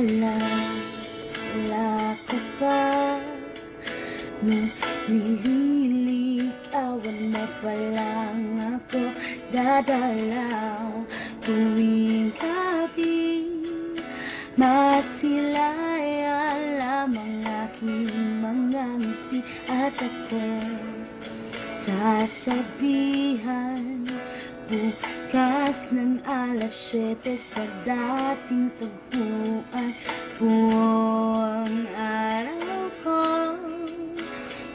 Naalala ko pa nung nililigawan mo pa lang ako dadalaw tuwing gabi. Masilaya lamang aking mga ngiti at ako sasabihan bukas ng alas 7 sa dating tagpuan. Buong araw ko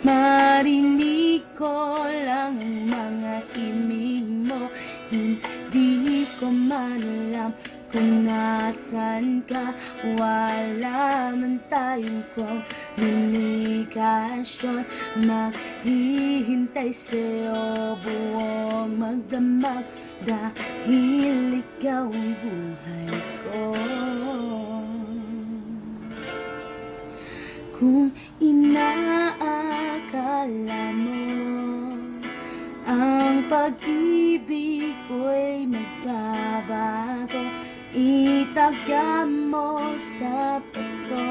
marinig ko lang ang mga imig mo. Hindi ko man alam kung nasan ka. Wala man tayong komunikasyon. Maghihintay sa'yo buong magdamag dahil ikaw ang buhay ko. Kung inaakala mo ang pag-ibig ko'y magbabago, itaga mo sa bato.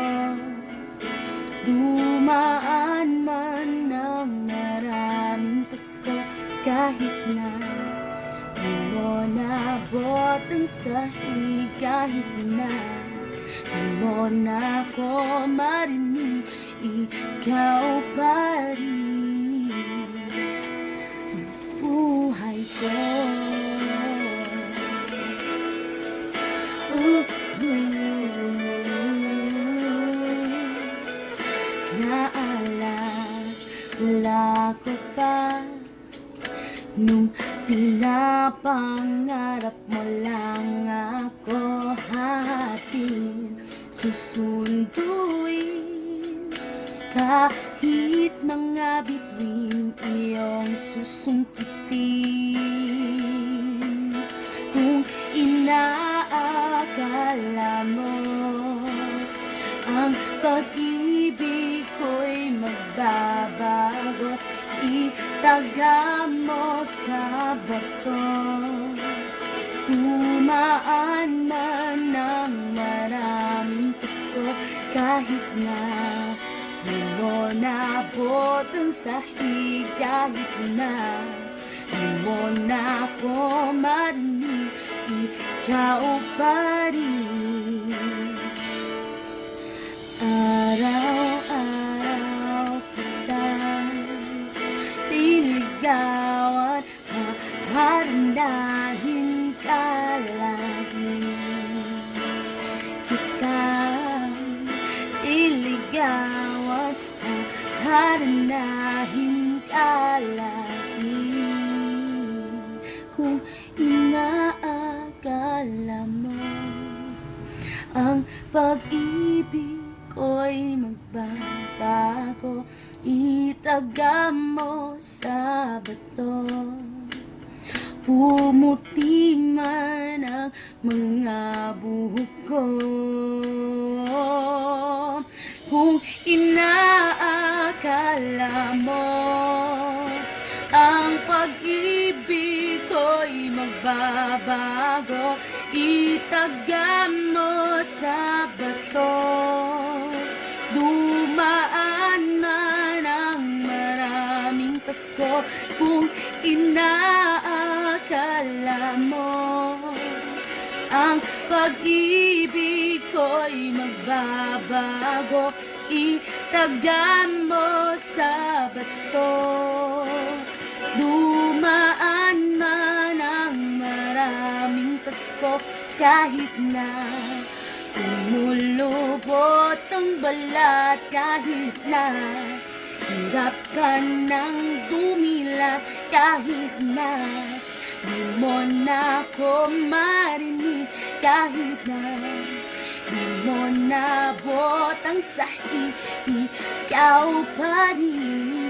Dumaan man ng maraming Pasko, kahit na di mo nabot ang sahig, kahit na di mo na ako marinig, ikaw pa rin ang buhay ko. Naalala ko pa nung pinapangarap mo lang ako hahatin, susunduin kahit mga bituin iyong susungkitin. Kung inaakala mo ang pag-ibig ko'y magbabago, itaga mo sa bato. Tumaan man ng maraming Pasko, kahit na di mo nabot ang sahig, kahit na di mo na ako marinig, ikaw pa rin. Araw-araw kita tinigawan, haharandahin ka lagi. Kita tiligawan, haharandahin ka lagi. Kung inaakala mo ang pag-ibig ko'y magbabago, itaga mo sa bato. Pumuti man ang mga buhok ko. Kung inaakala mo ang pag-ibig ko'y magbabago, itaga mo sa bato. Dumaan man ang maraming Pasko, kung inaakala mo ang pag-ibig ko'y magbabago, itaga mo sa bato. Dumaan man ang maraming Pasko, kahit na lumulubot ang balat, kahit na hirap ka nang dumilat, kahit na di mo na ako marinig, kahit na di mo nabot ang sahig, ikaw pa rin